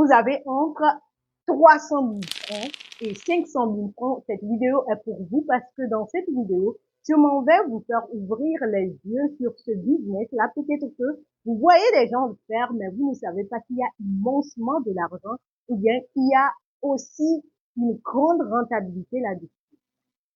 vous avez entre 300 000 francs et 500 000 francs, cette vidéo est pour vous parce que dans cette vidéo, je m'en vais vous faire ouvrir les yeux sur ce business-là. Peut-être que vous voyez des gens le faire, mais vous ne savez pas qu'il y a immensement de l'argent ou bien qu'il y a aussi une grande rentabilité là-dessus.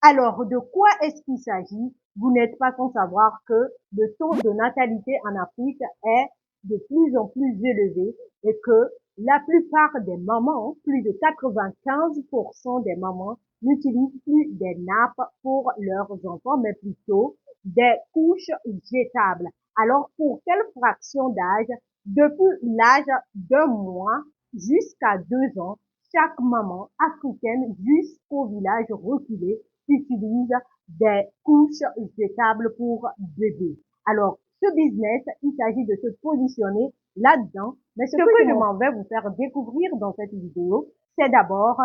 Alors, de quoi est-ce qu'il s'agit? Vous n'êtes pas sans savoir que le taux de natalité en Afrique est de plus en plus élevé et que la plupart des mamans, plus de 95% des mamans, n'utilisent plus des nappes pour leurs enfants, mais plutôt des couches jetables. Alors, pour quelle fraction d'âge? Depuis l'âge d'un mois jusqu'à 2 ans, chaque maman africaine jusqu'au village reculé utilise des couches jetables pour bébés. Alors, ce business, il s'agit de se positionner là-dedans. Mais ce que je m'en vais vous faire découvrir dans cette vidéo, c'est d'abord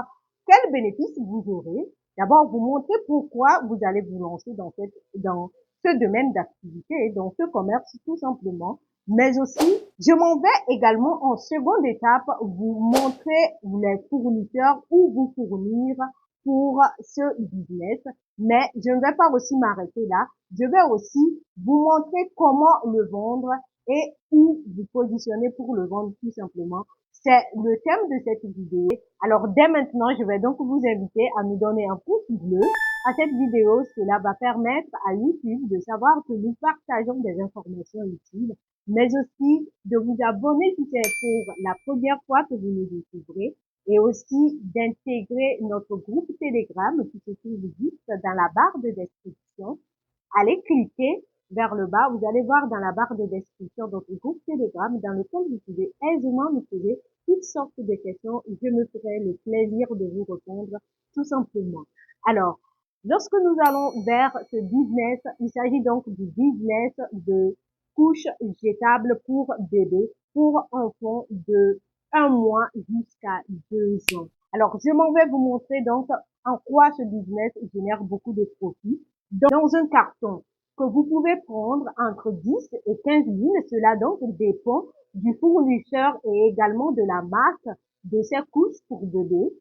quels bénéfices vous aurez. D'abord, vous montrer pourquoi vous allez vous lancer dans ce domaine d'activité, dans ce commerce tout simplement. Mais aussi, je m'en vais également en seconde étape vous montrer les fournisseurs où vous fournir pour ce business. Mais je ne vais pas aussi m'arrêter là. Je vais aussi vous montrer comment le vendre et où vous positionner pour le vendre tout simplement. C'est le thème de cette vidéo. Alors dès maintenant, je vais donc vous inviter à nous donner un pouce bleu à cette vidéo. Cela va permettre à YouTube de savoir que nous partageons des informations utiles, mais aussi de vous abonner si c'est pour la première fois que vous nous découvrez et aussi d'intégrer notre groupe Telegram qui se trouve juste dans la barre de description. Allez cliquer vers le bas, vous allez voir dans la barre de description notre groupe Telegram dans lequel vous pouvez aisément nous poser toutes sortes de questions et je me ferai le plaisir de vous répondre tout simplement. Alors, lorsque nous allons vers ce business, il s'agit donc du business de couches jetables pour bébés, pour enfants de 1 mois jusqu'à 2 ans. Alors, je m'en vais vous montrer donc en quoi ce business génère beaucoup de profits. Dans un carton que vous pouvez prendre entre 10 et 15 000, cela donc dépend du fournisseur et également de la marque de ces couches pour bébés.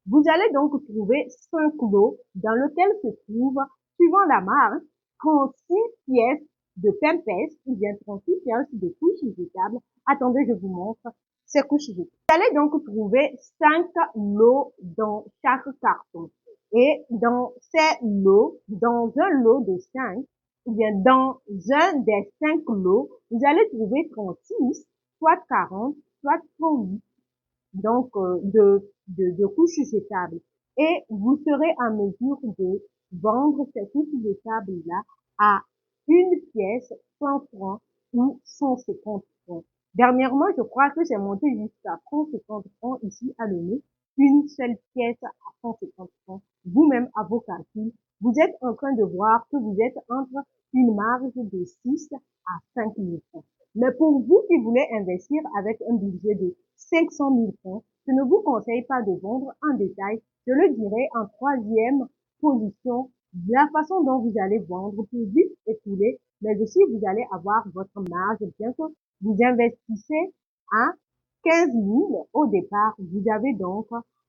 Vous allez donc trouver 5 lots dans lesquels se trouvent, suivant la marque, 36 pièces de Pampers ou bien 36 pièces de couches jetables. Attendez, je vous montre ces couches jetables. Vous allez donc trouver 5 lots dans chaque carton. Et dans ces lots, dans un lot de 5, ou bien dans un des 5 lots, vous allez trouver 36, soit 40, soit 38, donc de couches jetables. Et vous serez en mesure de vendre ces couches jetables-là à une pièce 100 francs ou 150 francs. Dernièrement, je crois que j'ai monté jusqu'à 150 francs ici à Lomé, une seule pièce à 150 francs. Vous-même, à vos calculs, vous êtes en train de voir que vous êtes entre une marge de 6 à 5 000 francs. Mais pour vous qui voulez investir avec un budget de 500 000 francs, je ne vous conseille pas de vendre en détail. Je le dirai en troisième position, la façon dont vous allez vendre pour vite écouler, mais aussi vous allez avoir votre marge. Bien que vous investissez à 15 000 au départ, vous avez donc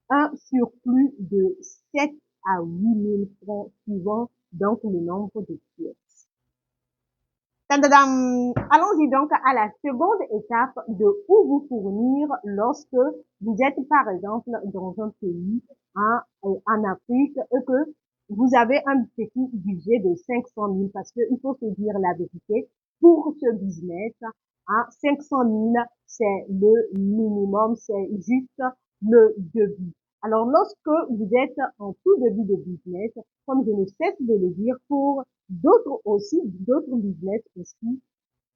un surplus de 7 à 8 000 francs suivant donc le nombre de pièces. Allons-y donc à la seconde étape de où vous fournir lorsque vous êtes par exemple dans un pays en Afrique et que vous avez un petit budget de 500 000 parce qu'il faut se dire la vérité, pour ce business, 500 000 c'est le minimum, c'est juste le début. Alors lorsque vous êtes en tout début de business, comme je ne cesse de le dire pour d'autres business aussi,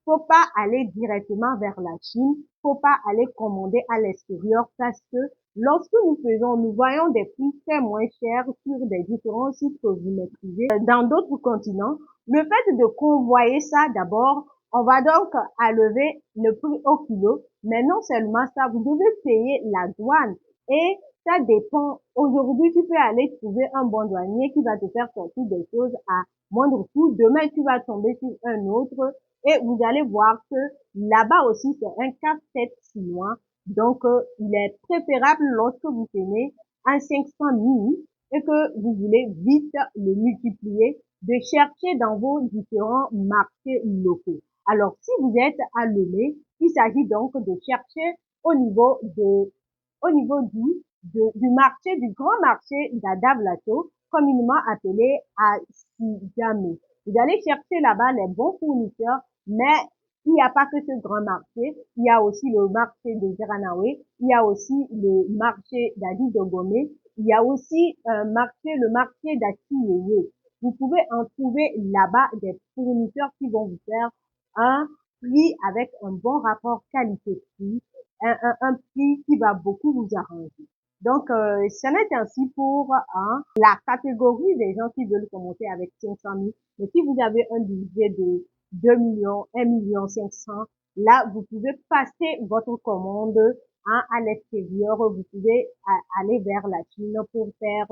faut pas aller directement vers la Chine, faut pas aller commander à l'extérieur parce que lorsque nous voyons des prix très moins chers sur des différents sites que vous maîtrisez dans d'autres continents, le fait de convoyer ça d'abord, on va donc enlever le prix au kilo, mais non seulement ça, vous devez payer la douane et ça dépend. Aujourd'hui, tu peux aller trouver un bon douanier qui va te faire sortir des choses à moindre coût. Demain, tu vas tomber sur un autre et vous allez voir que là-bas aussi, c'est un casse-tête chinois Donc, il est préférable lorsque vous tenez un 500 000 et que vous voulez vite le multiplier, de chercher dans vos différents marchés locaux. Alors, si vous êtes à Lomé, il s'agit donc de chercher au niveau du marché, du grand marché d'Adavlato, communément appelé à Sigame. Vous allez chercher là-bas les bons fournisseurs, mais il n'y a pas que ce grand marché, il y a aussi le marché de Zeranawe, il y a aussi le marché d'Adi Dogomé, il y a aussi le marché d'Akiyeye. Vous pouvez en trouver là-bas des fournisseurs qui vont vous faire un prix avec un bon rapport qualité-prix, un prix qui va beaucoup vous arranger. Donc, ça n'est ainsi pour la catégorie des gens qui veulent commencer avec 500 000. Mais si vous avez un budget de 2 millions, 1 million 500, là, vous pouvez passer votre commande à l'extérieur. Vous pouvez aller vers la Chine pour faire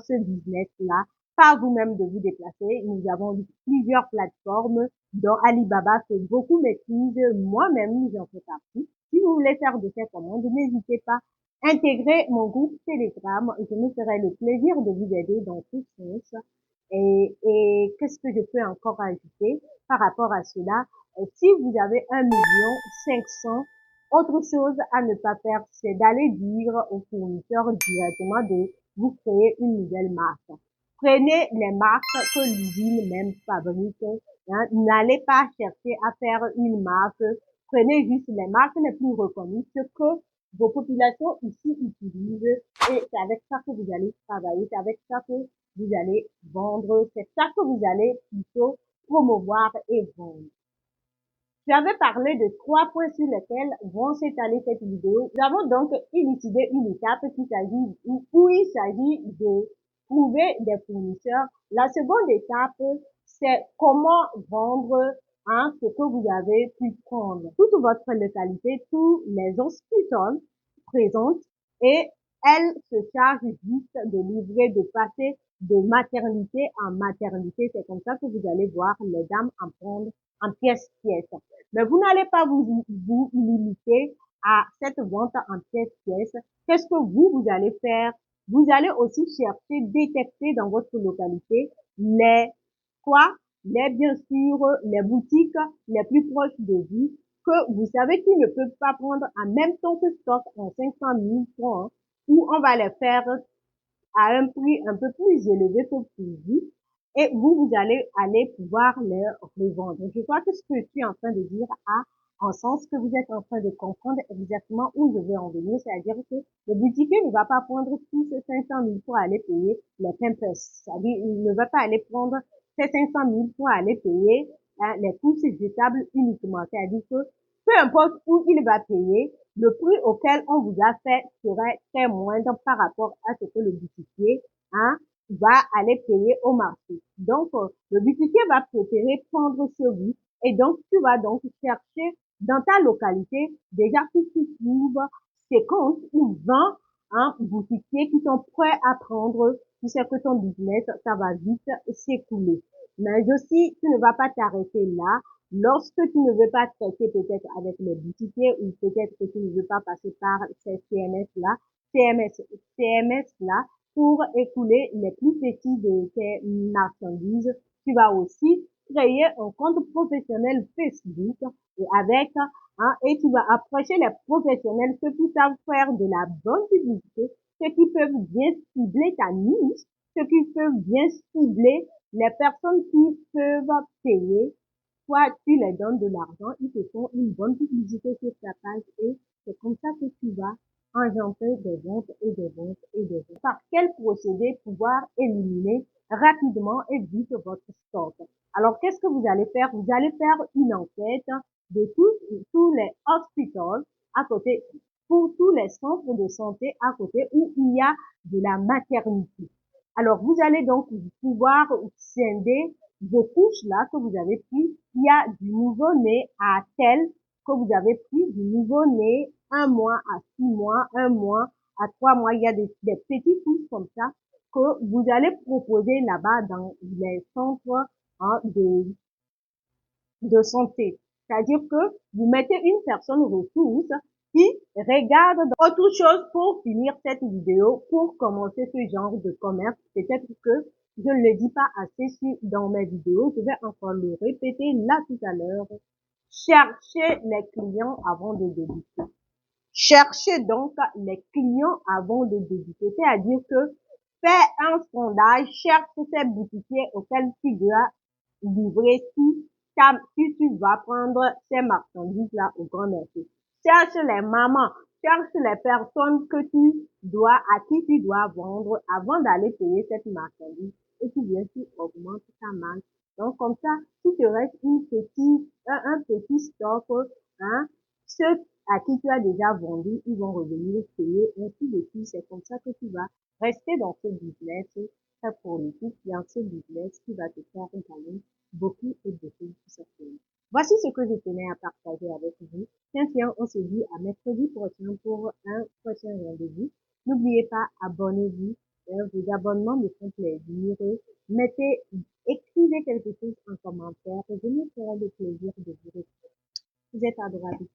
ce business-là. Pas vous-même de vous déplacer. Nous avons plusieurs plateformes dont Alibaba que beaucoup maîtrisent. Moi-même, j'en fais partie. Si vous voulez faire de ces commandes, n'hésitez pas. Intégrez mon groupe Telegram. Je me ferai le plaisir de vous aider dans tout sens. Et qu'est-ce que je peux encore ajouter par rapport à cela? Si vous avez 1 500 000, autre chose à ne pas faire, c'est d'aller dire aux fournisseurs directement de vous créer une nouvelle marque. Prenez les marques que l'usine même fabrique. Hein. N'allez pas chercher à faire une marque. Prenez juste les marques les plus reconnues, ce que vos populations ici utilisent. Et c'est avec ça que vous allez travailler. C'est avec ça que vous allez vendre. C'est ça que vous allez plutôt promouvoir et vendre. J'avais parlé de 3 points sur lesquels vont s'étaler cette vidéo. Nous avons donc élucidé une étape où il s'agit de trouver des fournisseurs. La seconde étape, c'est comment vendre ce que vous avez pu prendre. Toute votre localité, tous les hospitals présentent et elle se charge juste de livrer, de passer de maternité en maternité. C'est comme ça que vous allez voir les dames en prendre en pièces-pièces. Mais vous n'allez pas vous limiter à cette vente en pièces-pièces. Qu'est-ce que vous allez faire? Vous allez aussi chercher, détecter dans votre localité les quoi? Bien sûr, les boutiques les plus proches de vous que vous savez qu'ils ne peuvent pas prendre en même temps que stock en 500 000 francs, ou on va les faire à un prix un peu plus élevé que prévu et vous allez aller pouvoir les revendre. Je crois que ce que je suis en train de dire a en sens que vous êtes en train de comprendre exactement où je vais en venir, c'est-à-dire que le boutiquier ne va pas prendre tous ces 500 000 pour aller payer les Pampers. C'est-à-dire, il ne va pas aller prendre ces 500 000 pour aller payer les coûts jetables uniquement. C'est-à-dire que peu importe où il va payer, le prix auquel on vous a fait serait très moindre par rapport à ce que le boutiquier va aller payer au marché. Donc, le boutiquier va préférer prendre ce vous et donc tu vas donc chercher dans ta localité déjà si tu trouves 50 ou 20 boutiquiers qui sont prêts à prendre. Tu sais que ton business, ça va vite s'écouler. Mais aussi, tu ne vas pas t'arrêter là. Lorsque tu ne veux pas traiter peut-être avec les boutiquiers ou peut-être que tu ne veux pas passer par ces CMS-là pour écouler les plus petits de tes marchandises, tu vas aussi créer un compte professionnel Facebook et et tu vas approcher les professionnels, ceux qui savent faire de la bonne publicité, ceux qui peuvent bien cibler ta niche, ceux qui peuvent bien cibler les personnes qui peuvent payer. Soit tu les donnes de l'argent, ils te font une bonne publicité sur ta page et c'est comme ça que tu vas engendrer des ventes et des ventes et des ventes. Par quel procédé pouvoir éliminer rapidement et vite votre stock? Alors, qu'est-ce que vous allez faire? Vous allez faire une enquête de tous les hospitals à côté, pour tous les centres de santé à côté où il y a de la maternité. Alors, vous allez donc pouvoir scinder vos couches là que vous avez pris. Il y a du nouveau-né à tel que vous avez pris, du nouveau-né 1 mois à 6 mois, 1 mois à 3 mois. Il y a des petits couches comme ça que vous allez proposer là-bas dans les centres de santé. C'est-à-dire que vous mettez une personne ressource qui regardent. Autre chose pour finir cette vidéo, pour commencer ce genre de commerce, peut-être que je ne le dis pas assez dans mes vidéos, je vais encore le répéter là tout à l'heure. Cherchez les clients avant de débuter. Cherchez donc les clients avant de débuter. C'est-à-dire que fais un sondage, cherche ces boutiquiers auxquels tu dois livrer si tu vas prendre ces marchandises-là au grand marché. Cherche les mamans, cherche les personnes à qui tu dois vendre avant d'aller payer cette marchandise. Et tu viens, tu augmentes ta marge. Donc, comme ça, si tu restes un petit stock, hein, ceux à qui tu as déjà vendu, ils vont revenir payer, ainsi de suite. C'est comme ça que tu vas rester dans ce business très prolifique, dans ce business qui va te faire gagner beaucoup et beaucoup tout simplement. Voici ce que je tenais à partager avec vous. Tiens, on se dit à mercredi prochain pour un prochain rendez-vous. N'oubliez pas, abonnez-vous. Vos abonnements me font plaisir. Écrivez quelque chose en commentaire. Je me ferai le plaisir de vous répondre. Vous êtes adorable.